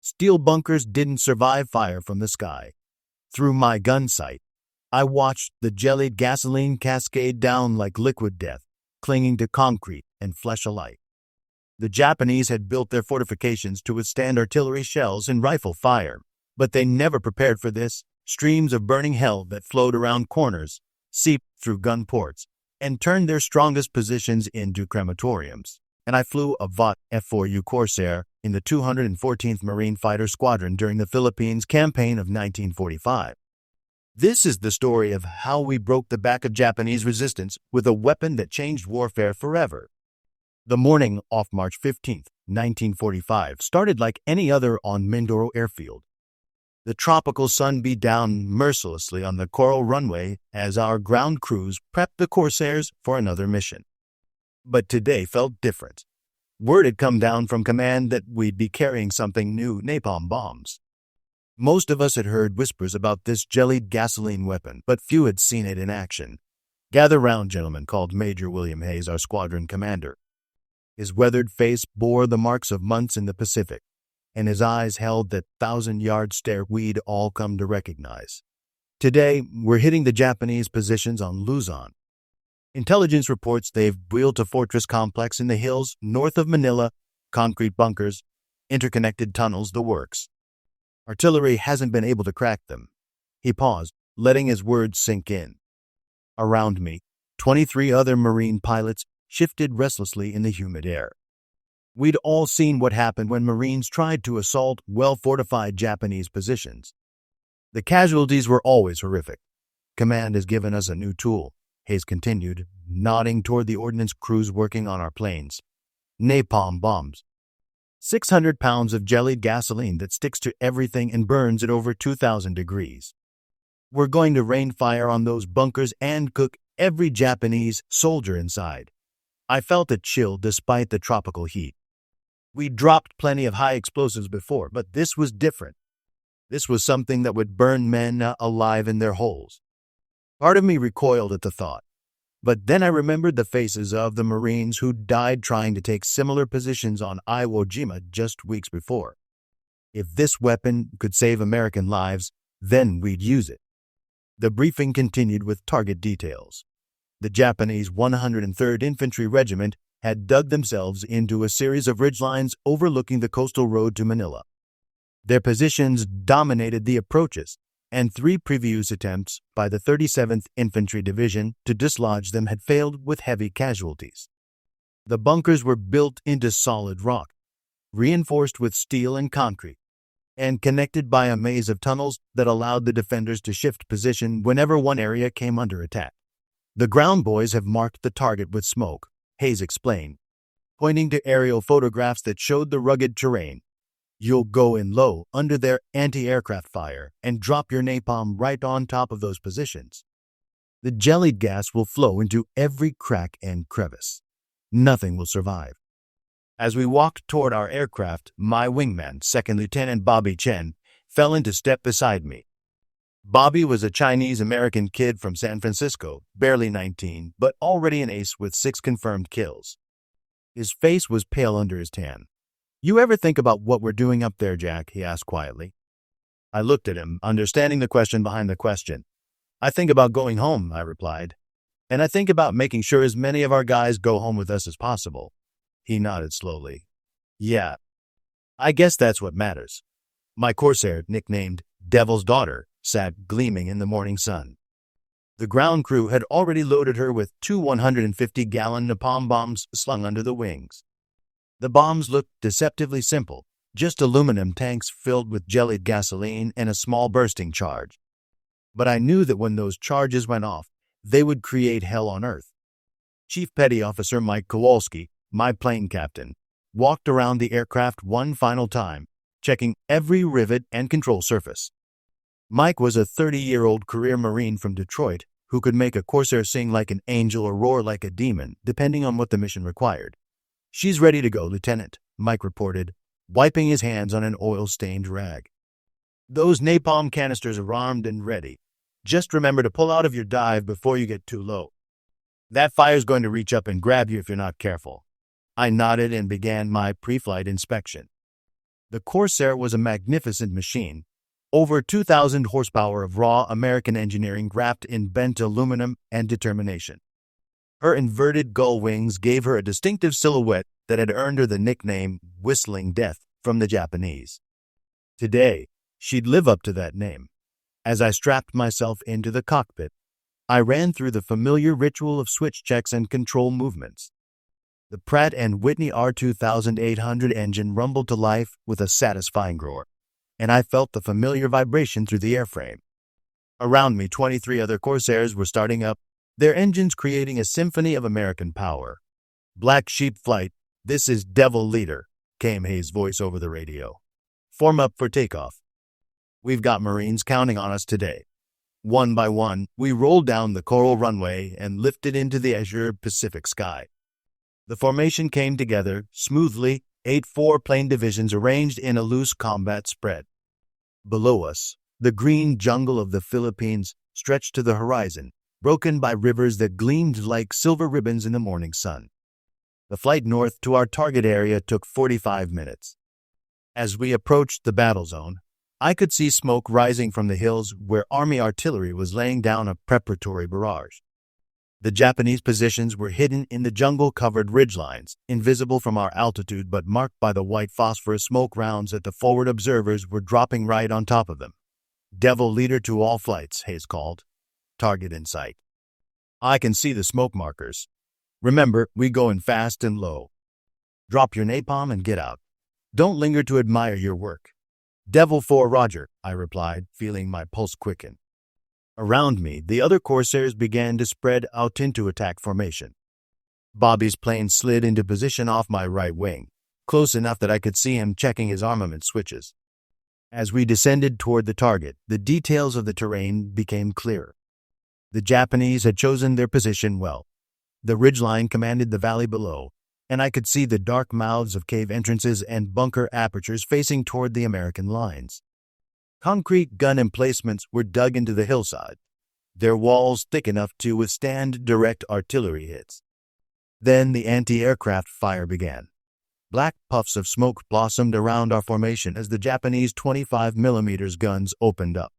Steel bunkers didn't survive fire from the sky. Through my gun sight, I watched the jellied gasoline cascade down like liquid death, clinging to concrete and flesh alike. The Japanese had built their fortifications to withstand artillery shells and rifle fire, but they never prepared for this. Streams of burning hell that flowed around corners, seeped through gun ports, and turned their strongest positions into crematoriums. And I flew a F4U Corsair in the 214th Marine Fighter Squadron during the Philippines campaign of 1945. This is the story of how we broke the back of Japanese resistance with a weapon that changed warfare forever. The morning off March 15, 1945, started like any other on Mindoro Airfield. The tropical sun beat down mercilessly on the coral runway as our ground crews prepped the Corsairs for another mission. But today felt different. Word had come down from command that we'd be carrying something new, napalm bombs. Most of us had heard whispers about this jellied gasoline weapon, but few had seen it in action. "Gather round, gentlemen," called Major William Hayes, our squadron commander. His weathered face bore the marks of months in the Pacific, and his eyes held that 1,000-yard stare we'd all come to recognize. Today, we're hitting the Japanese positions on Luzon. Intelligence reports they've built a fortress complex in the hills north of Manila, concrete bunkers, interconnected tunnels, the works. Artillery hasn't been able to crack them. He paused, letting his words sink in. Around me, 23 other Marine pilots shifted restlessly in the humid air. We'd all seen what happened when Marines tried to assault well-fortified Japanese positions. The casualties were always horrific. "Command has given us a new tool," Hayes continued, nodding toward the ordnance crews working on our planes. "Napalm bombs. 600 pounds of jellied gasoline that sticks to everything and burns at over 2,000 degrees. We're going to rain fire on those bunkers and cook every Japanese soldier inside." I felt a chill despite the tropical heat. We dropped plenty of high explosives before, but this was different. This was something that would burn men alive in their holes. Part of me recoiled at the thought, but then I remembered the faces of the Marines who died trying to take similar positions on Iwo Jima just weeks before. If this weapon could save American lives, then we'd use it. The briefing continued with target details. The Japanese 103rd Infantry Regiment had dug themselves into a series of ridgelines overlooking the coastal road to Manila. Their positions dominated the approaches, and 3 previous attempts by the 37th Infantry Division to dislodge them had failed with heavy casualties. The bunkers were built into solid rock, reinforced with steel and concrete, and connected by a maze of tunnels that allowed the defenders to shift position whenever one area came under attack. "The ground boys have marked the target with smoke," Hayes explained, pointing to aerial photographs that showed the rugged terrain. "You'll go in low under their anti-aircraft fire and drop your napalm right on top of those positions. The jellied gas will flow into every crack and crevice. Nothing will survive." As we walked toward our aircraft, my wingman, Second Lieutenant Bobby Chen, fell into step beside me. Bobby was a Chinese-American kid from San Francisco, barely 19, but already an ace with 6 confirmed kills. His face was pale under his tan. "You ever think about what we're doing up there, Jack?" he asked quietly. I looked at him, understanding the question behind the question. "I think about going home," I replied. "And I think about making sure as many of our guys go home with us as possible." He nodded slowly. "Yeah, I guess that's what matters." My Corsair, nicknamed Devil's Daughter, sat gleaming in the morning sun. The ground crew had already loaded her with 2 150-gallon napalm bombs slung under the wings. The bombs looked deceptively simple, just aluminum tanks filled with jellied gasoline and a small bursting charge. But I knew that when those charges went off, they would create hell on earth. Chief Petty Officer Mike Kowalski, my plane captain, walked around the aircraft one final time, checking every rivet and control surface. Mike was a 30-year-old career Marine from Detroit who could make a Corsair sing like an angel or roar like a demon, depending on what the mission required. "She's ready to go, Lieutenant," Mike reported, wiping his hands on an oil-stained rag. "Those napalm canisters are armed and ready. Just remember to pull out of your dive before you get too low. That fire's going to reach up and grab you if you're not careful." I nodded and began my pre-flight inspection. The Corsair was a magnificent machine, over 2,000 horsepower of raw American engineering wrapped in bent aluminum and determination. Her inverted gull wings gave her a distinctive silhouette that had earned her the nickname Whistling Death from the Japanese. Today, she'd live up to that name. As I strapped myself into the cockpit, I ran through the familiar ritual of switch checks and control movements. The Pratt & Whitney R2800 engine rumbled to life with a satisfying roar, and I felt the familiar vibration through the airframe. Around me, 23 other Corsairs were starting up, their engines creating a symphony of American power. "Black Sheep Flight, this is Devil Leader," came Hayes' voice over the radio. "Form up for takeoff. We've got Marines counting on us today." One by one, we rolled down the coral runway and lifted into the azure Pacific sky. The formation came together smoothly, 8 four-plane divisions arranged in a loose combat spread. Below us, the green jungle of the Philippines stretched to the horizon, broken by rivers that gleamed like silver ribbons in the morning sun. The flight north to our target area took 45 minutes. As we approached the battle zone, I could see smoke rising from the hills where Army artillery was laying down a preparatory barrage. The Japanese positions were hidden in the jungle-covered ridgelines, invisible from our altitude but marked by the white phosphorus smoke rounds that the forward observers were dropping right on top of them. "Devil Leader to all flights," Hayes called. "Target in sight." "I can see the smoke markers. Remember, we go in fast and low. Drop your napalm and get out. Don't linger to admire your work." "Devil 4, Roger," I replied, feeling my pulse quicken. Around me, the other Corsairs began to spread out into attack formation. Bobby's plane slid into position off my right wing, close enough that I could see him checking his armament switches. As we descended toward the target, the details of the terrain became clearer. The Japanese had chosen their position well. The ridgeline commanded the valley below, and I could see the dark mouths of cave entrances and bunker apertures facing toward the American lines. Concrete gun emplacements were dug into the hillside, their walls thick enough to withstand direct artillery hits. Then the anti-aircraft fire began. Black puffs of smoke blossomed around our formation as the Japanese 25mm guns opened up.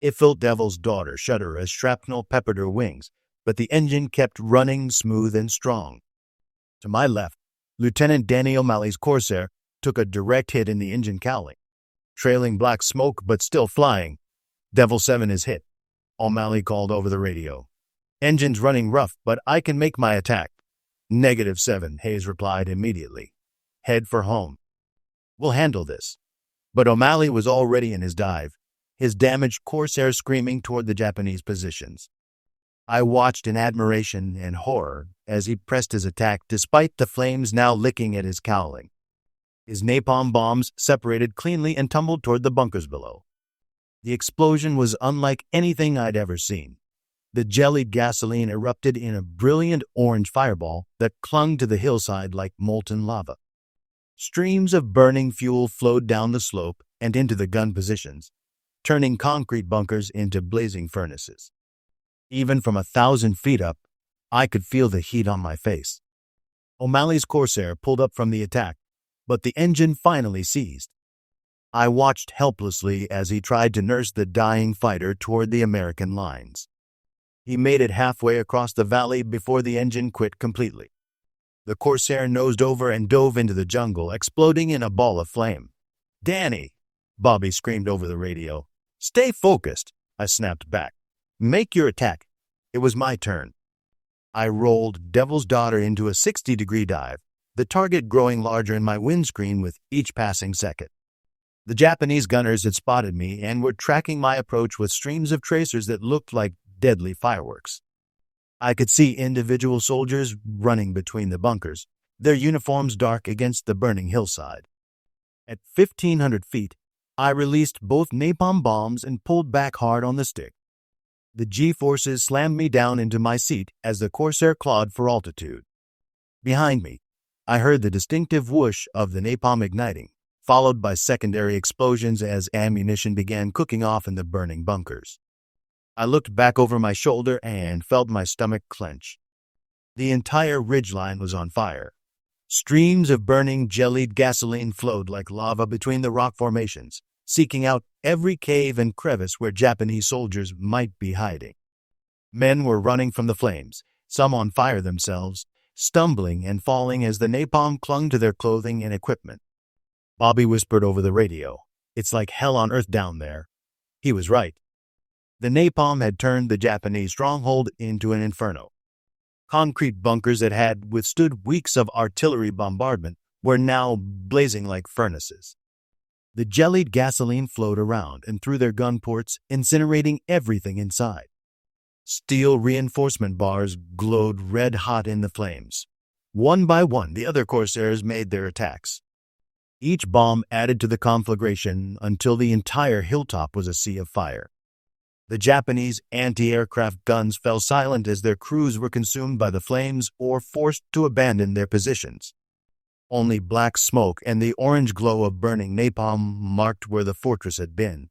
It felt Devil's Daughter shudder as shrapnel peppered her wings, but the engine kept running smooth and strong. To my left, Lieutenant Danny O'Malley's Corsair took a direct hit in the engine cowling. Trailing black smoke but still flying. "Devil 7 is hit," O'Malley called over the radio. "Engine's running rough, but I can make my attack." "-7, Hayes replied immediately. "Head for home. We'll handle this." But O'Malley was already in his dive, his damaged Corsair screaming toward the Japanese positions. I watched in admiration and horror as he pressed his attack despite the flames now licking at his cowling. His napalm bombs separated cleanly and tumbled toward the bunkers below. The explosion was unlike anything I'd ever seen. The jellied gasoline erupted in a brilliant orange fireball that clung to the hillside like molten lava. Streams of burning fuel flowed down the slope and into the gun positions, turning concrete bunkers into blazing furnaces. Even from 1,000 feet up, I could feel the heat on my face. O'Malley's Corsair pulled up from the attack, but the engine finally seized. I watched helplessly as he tried to nurse the dying fighter toward the American lines. He made it halfway across the valley before the engine quit completely. The Corsair nosed over and dove into the jungle, exploding in a ball of flame. "Danny!" Bobby screamed over the radio. "Stay focused," I snapped back. "Make your attack." It was my turn. I rolled Devil's Daughter into a 60-degree dive, the target growing larger in my windscreen with each passing second. The Japanese gunners had spotted me and were tracking my approach with streams of tracers that looked like deadly fireworks. I could see individual soldiers running between the bunkers, their uniforms dark against the burning hillside. At 1,500 feet, I released both napalm bombs and pulled back hard on the stick. The G-forces slammed me down into my seat as the Corsair clawed for altitude. Behind me, I heard the distinctive whoosh of the napalm igniting, followed by secondary explosions as ammunition began cooking off in the burning bunkers. I looked back over my shoulder and felt my stomach clench. The entire ridgeline was on fire. Streams of burning jellied gasoline flowed like lava between the rock formations, seeking out every cave and crevice where Japanese soldiers might be hiding. Men were running from the flames, some on fire themselves, stumbling and falling as the napalm clung to their clothing and equipment. Bobby whispered over the radio, "It's like hell on earth down there." He was right. The napalm had turned the Japanese stronghold into an inferno. Concrete bunkers that had withstood weeks of artillery bombardment were now blazing like furnaces. The jellied gasoline flowed around and through their gun ports, incinerating everything inside. Steel reinforcement bars glowed red-hot in the flames. One by one, the other Corsairs made their attacks. Each bomb added to the conflagration until the entire hilltop was a sea of fire. The Japanese anti-aircraft guns fell silent as their crews were consumed by the flames or forced to abandon their positions. Only black smoke and the orange glow of burning napalm marked where the fortress had been.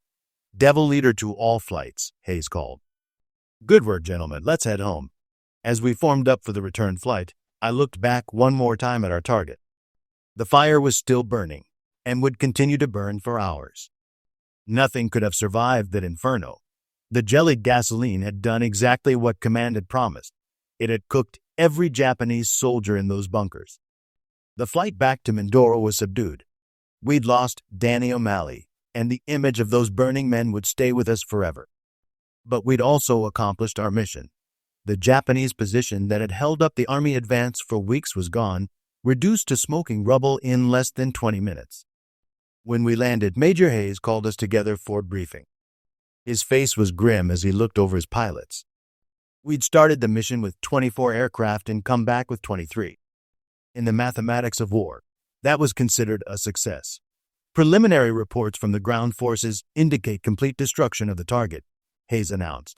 "Devil leader to all flights," Hayes called. "Good work, gentlemen. Let's head home." As we formed up for the return flight, I looked back one more time at our target. The fire was still burning and would continue to burn for hours. Nothing could have survived that inferno. The jellied gasoline had done exactly what command had promised. It had cooked every Japanese soldier in those bunkers. The flight back to Mindoro was subdued. We'd lost Danny O'Malley, and the image of those burning men would stay with us forever. But we'd also accomplished our mission. The Japanese position that had held up the army advance for weeks was gone, reduced to smoking rubble in less than 20 minutes. When we landed, Major Hayes called us together for a briefing. His face was grim as he looked over his pilots. We'd started the mission with 24 aircraft and come back with 23. In the mathematics of war, that was considered a success. Preliminary reports from the ground forces indicate complete destruction of the target, Hayes announced.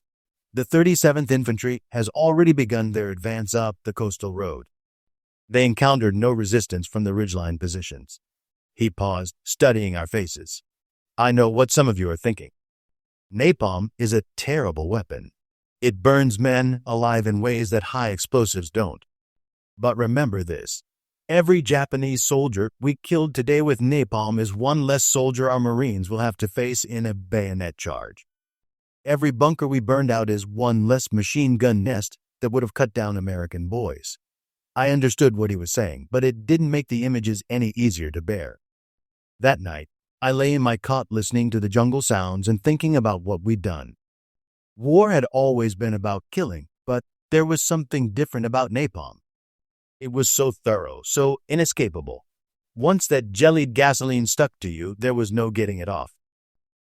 The 37th Infantry has already begun their advance up the coastal road. They encountered no resistance from the ridgeline positions. He paused, studying our faces. "I know what some of you are thinking. Napalm is a terrible weapon. It burns men alive in ways that high explosives don't. But remember this. Every Japanese soldier we killed today with napalm is one less soldier our Marines will have to face in a bayonet charge. Every bunker we burned out is one less machine gun nest that would have cut down American boys." I understood what he was saying, but it didn't make the images any easier to bear. That night, I lay in my cot listening to the jungle sounds and thinking about what we'd done. War had always been about killing, but there was something different about napalm. It was so thorough, so inescapable. Once that jellied gasoline stuck to you, there was no getting it off.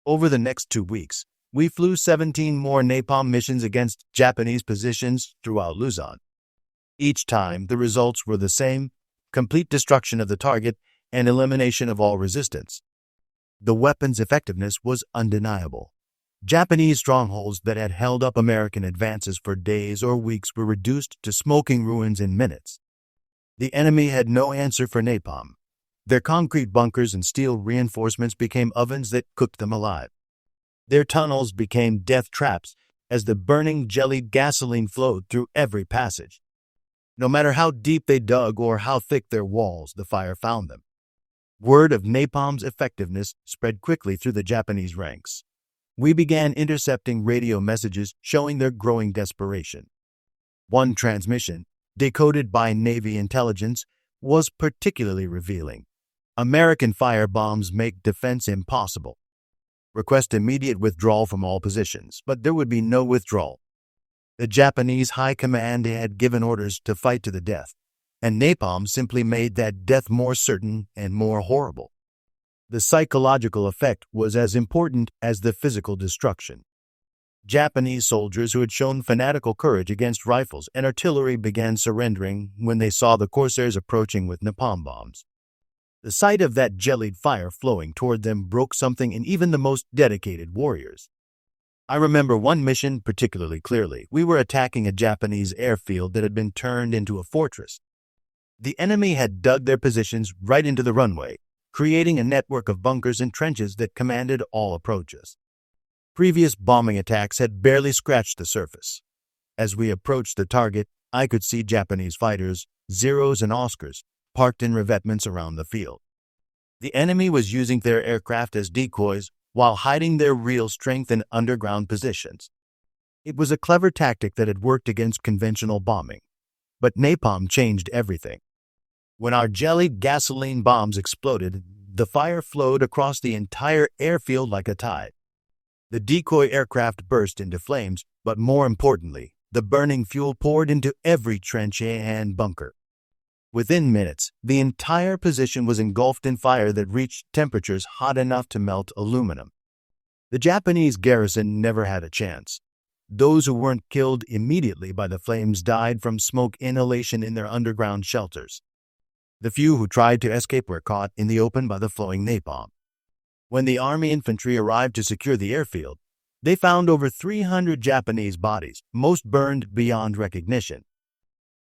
Over the next 2 weeks, we flew 17 more napalm missions against Japanese positions throughout Luzon. Each time, the results were the same: complete destruction of the target and elimination of all resistance. The weapon's effectiveness was undeniable. Japanese strongholds that had held up American advances for days or weeks were reduced to smoking ruins in minutes. The enemy had no answer for napalm. Their concrete bunkers and steel reinforcements became ovens that cooked them alive. Their tunnels became death traps as the burning jellied gasoline flowed through every passage. No matter how deep they dug or how thick their walls, the fire found them. Word of napalm's effectiveness spread quickly through the Japanese ranks. We began intercepting radio messages showing their growing desperation. One transmission, decoded by Navy intelligence, was particularly revealing. "American firebombs make defense impossible. Request immediate withdrawal from all positions," but there would be no withdrawal. The Japanese high command had given orders to fight to the death, and napalm simply made that death more certain and more horrible. The psychological effect was as important as the physical destruction. Japanese soldiers who had shown fanatical courage against rifles and artillery began surrendering when they saw the Corsairs approaching with napalm bombs. The sight of that jellied fire flowing toward them broke something in even the most dedicated warriors. I remember one mission particularly clearly. We were attacking a Japanese airfield that had been turned into a fortress. The enemy had dug their positions right into the runway, creating a network of bunkers and trenches that commanded all approaches. Previous bombing attacks had barely scratched the surface. As we approached the target, I could see Japanese fighters, Zeros and Oscars, parked in revetments around the field. The enemy was using their aircraft as decoys while hiding their real strength in underground positions. It was a clever tactic that had worked against conventional bombing, but napalm changed everything. When our jellied gasoline bombs exploded, the fire flowed across the entire airfield like a tide. The decoy aircraft burst into flames, but more importantly, the burning fuel poured into every trench and bunker. Within minutes, the entire position was engulfed in fire that reached temperatures hot enough to melt aluminum. The Japanese garrison never had a chance. Those who weren't killed immediately by the flames died from smoke inhalation in their underground shelters. The few who tried to escape were caught in the open by the flowing napalm. When the Army infantry arrived to secure the airfield, they found over 300 Japanese bodies, most burned beyond recognition.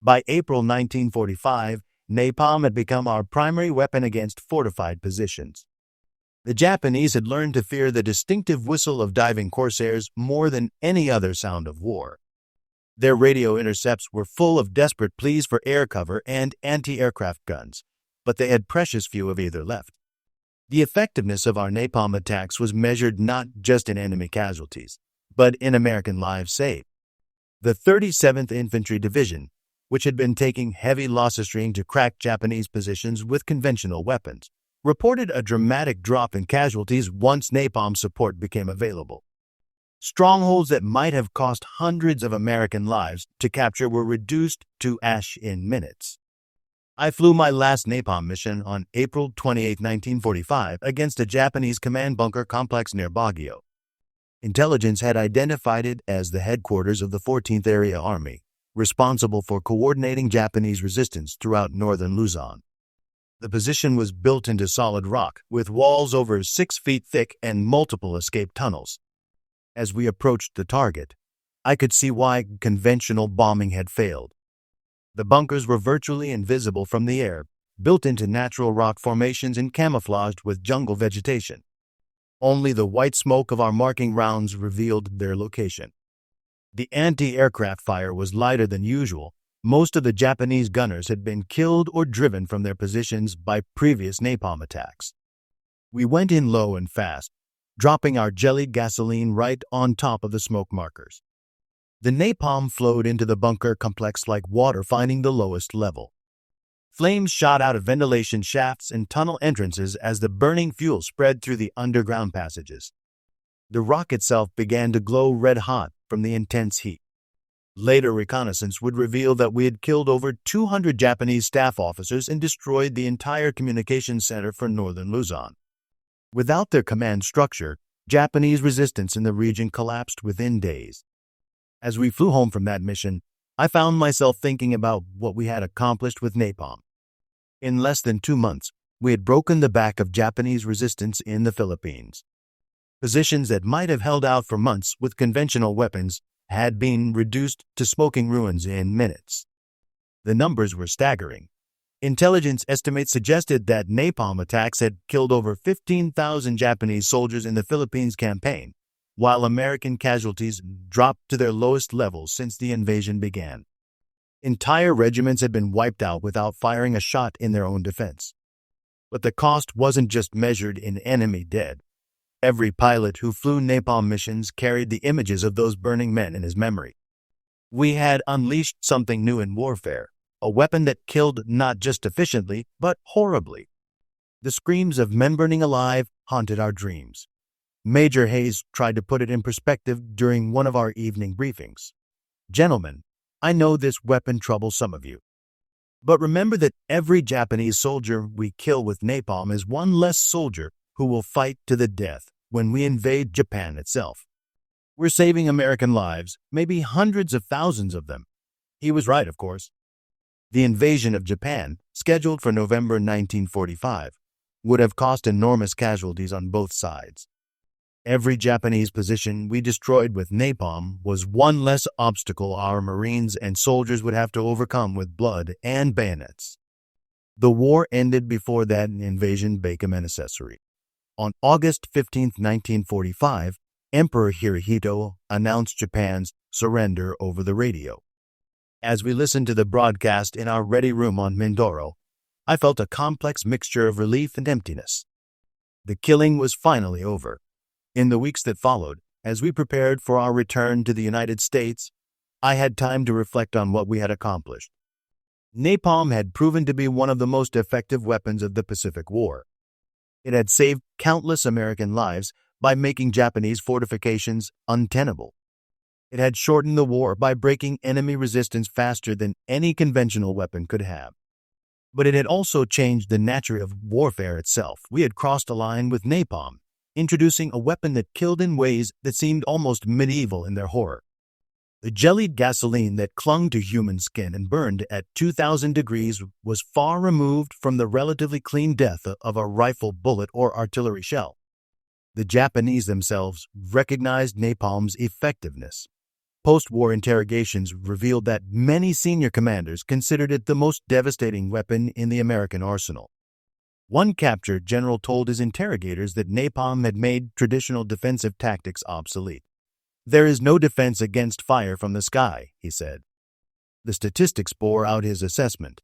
By April 1945, napalm had become our primary weapon against fortified positions. The Japanese had learned to fear the distinctive whistle of diving Corsairs more than any other sound of war. Their radio intercepts were full of desperate pleas for air cover and anti-aircraft guns, but they had precious few of either left. The effectiveness of our napalm attacks was measured not just in enemy casualties, but in American lives saved. The 37th Infantry Division, which had been taking heavy losses trying to crack Japanese positions with conventional weapons, reported a dramatic drop in casualties once napalm support became available. Strongholds that might have cost hundreds of American lives to capture were reduced to ash in minutes. I flew my last napalm mission on April 28, 1945, against a Japanese command bunker complex near Baguio. Intelligence had identified it as the headquarters of the 14th Area Army, responsible for coordinating Japanese resistance throughout northern Luzon. The position was built into solid rock, with walls over 6 feet thick and multiple escape tunnels. As we approached the target, I could see why conventional bombing had failed. The bunkers were virtually invisible from the air, built into natural rock formations and camouflaged with jungle vegetation. Only the white smoke of our marking rounds revealed their location. The anti-aircraft fire was lighter than usual. Most of the Japanese gunners had been killed or driven from their positions by previous napalm attacks. We went in low and fast, dropping our jellied gasoline right on top of the smoke markers. The napalm flowed into the bunker complex like water finding the lowest level. Flames shot out of ventilation shafts and tunnel entrances as the burning fuel spread through the underground passages. The rock itself began to glow red-hot from the intense heat. Later reconnaissance would reveal that we had killed over 200 Japanese staff officers and destroyed the entire communications center for northern Luzon. Without their command structure, Japanese resistance in the region collapsed within days. As we flew home from that mission, I found myself thinking about what we had accomplished with napalm. In less than 2 months, we had broken the back of Japanese resistance in the Philippines. Positions that might have held out for months with conventional weapons had been reduced to smoking ruins in minutes. The numbers were staggering. Intelligence estimates suggested that napalm attacks had killed over 15,000 Japanese soldiers in the Philippines campaign, while American casualties dropped to their lowest levels since the invasion began. Entire regiments had been wiped out without firing a shot in their own defense. But the cost wasn't just measured in enemy dead. Every pilot who flew napalm missions carried the images of those burning men in his memory. We had unleashed something new in warfare, a weapon that killed not just efficiently, but horribly. The screams of men burning alive haunted our dreams. Major Hayes tried to put it in perspective during one of our evening briefings. Gentlemen, I know this weapon troubles some of you. But remember that every Japanese soldier we kill with napalm is one less soldier who will fight to the death when we invade Japan itself. We're saving American lives, maybe hundreds of thousands of them. He was right, of course. The invasion of Japan, scheduled for November 1945, would have cost enormous casualties on both sides. Every Japanese position we destroyed with napalm was one less obstacle our Marines and soldiers would have to overcome with blood and bayonets. The war ended before that invasion became necessary. On August 15, 1945, Emperor Hirohito announced Japan's surrender over the radio. As we listened to the broadcast in our ready room on Mindoro, I felt a complex mixture of relief and emptiness. The killing was finally over. In the weeks that followed, as we prepared for our return to the United States, I had time to reflect on what we had accomplished. Napalm had proven to be one of the most effective weapons of the Pacific War. It had saved countless American lives by making Japanese fortifications untenable. It had shortened the war by breaking enemy resistance faster than any conventional weapon could have. But it had also changed the nature of warfare itself. We had crossed a line with napalm, introducing a weapon that killed in ways that seemed almost medieval in their horror. The jellied gasoline that clung to human skin and burned at 2,000 degrees was far removed from the relatively clean death of a rifle bullet or artillery shell. The Japanese themselves recognized napalm's effectiveness. Post-war interrogations revealed that many senior commanders considered it the most devastating weapon in the American arsenal. One captured general told his interrogators that napalm had made traditional defensive tactics obsolete. "There is no defense against fire from the sky," he said. The statistics bore out his assessment.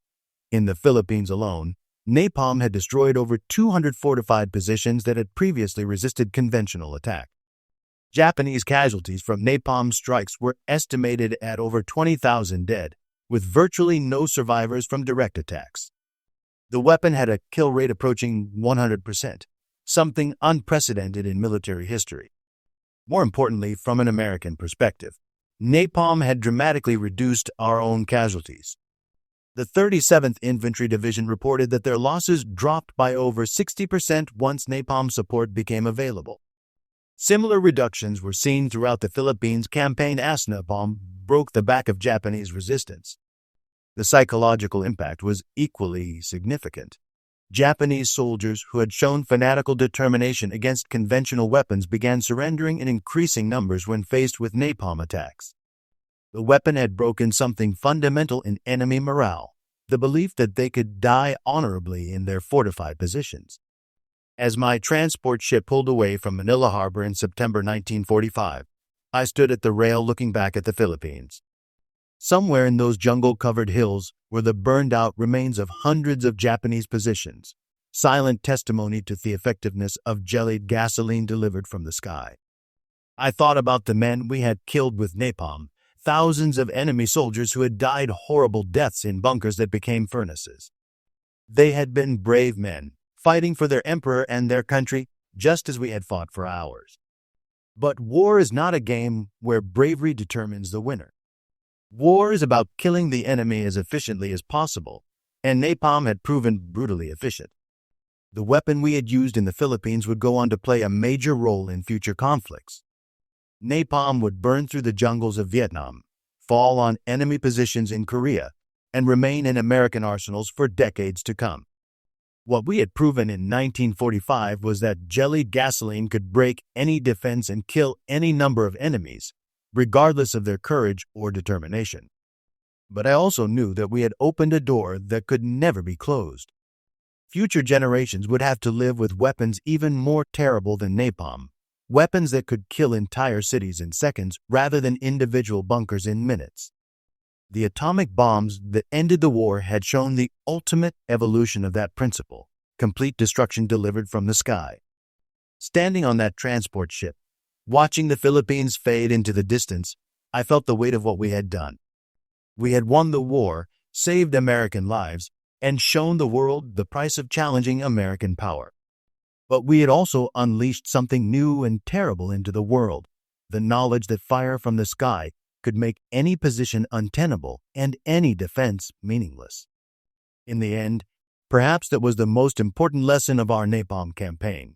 In the Philippines alone, napalm had destroyed over 200 fortified positions that had previously resisted conventional attack. Japanese casualties from napalm strikes were estimated at over 20,000 dead, with virtually no survivors from direct attacks. The weapon had a kill rate approaching 100%, something unprecedented in military history. More importantly, from an American perspective, napalm had dramatically reduced our own casualties. The 37th Infantry Division reported that their losses dropped by over 60% once napalm support became available. Similar reductions were seen throughout the Philippines campaign as napalm broke the back of Japanese resistance. The psychological impact was equally significant. Japanese soldiers who had shown fanatical determination against conventional weapons began surrendering in increasing numbers when faced with napalm attacks. The weapon had broken something fundamental in enemy morale, the belief that they could die honorably in their fortified positions. As my transport ship pulled away from Manila Harbor in September 1945, I stood at the rail looking back at the Philippines. Somewhere in those jungle-covered hills were the burned-out remains of hundreds of Japanese positions, silent testimony to the effectiveness of jellied gasoline delivered from the sky. I thought about the men we had killed with napalm, thousands of enemy soldiers who had died horrible deaths in bunkers that became furnaces. They had been brave men, fighting for their emperor and their country, just as we had fought for ours. But war is not a game where bravery determines the winner. War is about killing the enemy as efficiently as possible, and napalm had proven brutally efficient. The weapon we had used in the Philippines would go on to play a major role in future conflicts. Napalm would burn through the jungles of Vietnam, fall on enemy positions in Korea, and remain in American arsenals for decades to come. What we had proven in 1945 was that jellied gasoline could break any defense and kill any number of enemies, regardless of their courage or determination. But I also knew that we had opened a door that could never be closed. Future generations would have to live with weapons even more terrible than napalm, weapons that could kill entire cities in seconds rather than individual bunkers in minutes. The atomic bombs that ended the war had shown the ultimate evolution of that principle, complete destruction delivered from the sky. Standing on that transport ship, watching the Philippines fade into the distance, I felt the weight of what we had done. We had won the war, saved American lives, and shown the world the price of challenging American power. But we had also unleashed something new and terrible into the world, the knowledge that fire from the sky could make any position untenable and any defense meaningless. In the end, perhaps that was the most important lesson of our napalm campaign.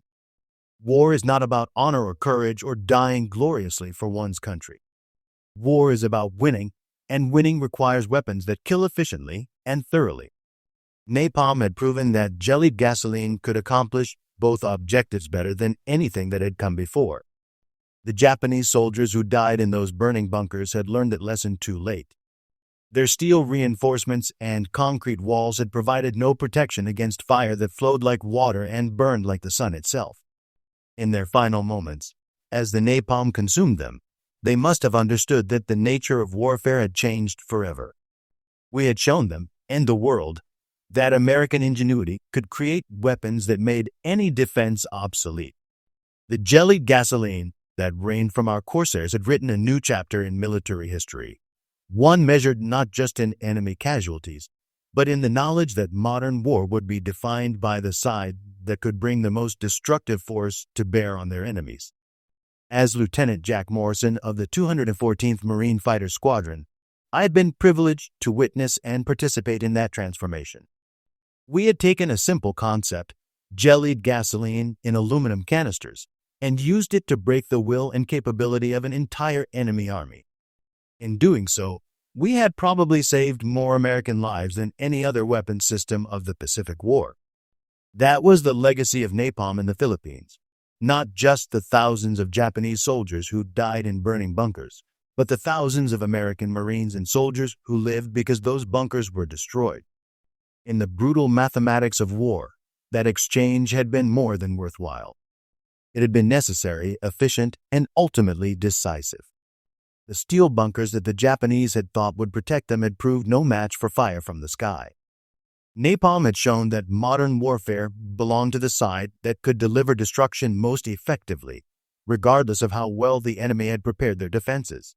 War is not about honor or courage or dying gloriously for one's country. War is about winning, and winning requires weapons that kill efficiently and thoroughly. Napalm had proven that jellied gasoline could accomplish both objectives better than anything that had come before. The Japanese soldiers who died in those burning bunkers had learned that lesson too late. Their steel reinforcements and concrete walls had provided no protection against fire that flowed like water and burned like the sun itself. In their final moments, as the napalm consumed them, they must have understood that the nature of warfare had changed forever. We had shown them, and the world, that American ingenuity could create weapons that made any defense obsolete. The jellied gasoline that rained from our Corsairs had written a new chapter in military history, one measured not just in enemy casualties, but in the knowledge that modern war would be defined by the side that could bring the most destructive force to bear on their enemies. As Lieutenant Jack Morrison of the 214th Marine Fighter Squadron, I had been privileged to witness and participate in that transformation. We had taken a simple concept, jellied gasoline in aluminum canisters, and used it to break the will and capability of an entire enemy army. In doing so, we had probably saved more American lives than any other weapon system of the Pacific War. That was the legacy of napalm in the Philippines, not just the thousands of Japanese soldiers who died in burning bunkers, but the thousands of American Marines and soldiers who lived because those bunkers were destroyed. In the brutal mathematics of war, that exchange had been more than worthwhile. It had been necessary, efficient, and ultimately decisive. The steel bunkers that the Japanese had thought would protect them had proved no match for fire from the sky. Napalm had shown that modern warfare belonged to the side that could deliver destruction most effectively, regardless of how well the enemy had prepared their defenses.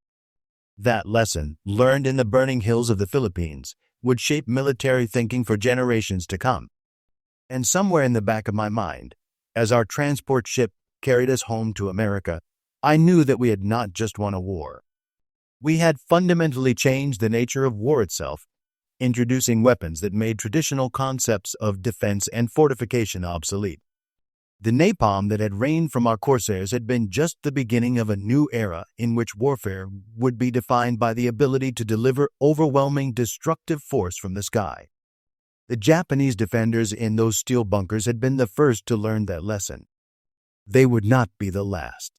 That lesson, learned in the burning hills of the Philippines, would shape military thinking for generations to come. And somewhere in the back of my mind, as our transport ship carried us home to America, I knew that we had not just won a war. We had fundamentally changed the nature of war itself, introducing weapons that made traditional concepts of defense and fortification obsolete. The napalm that had rained from our Corsairs had been just the beginning of a new era in which warfare would be defined by the ability to deliver overwhelming destructive force from the sky. The Japanese defenders in those steel bunkers had been the first to learn that lesson. They would not be the last.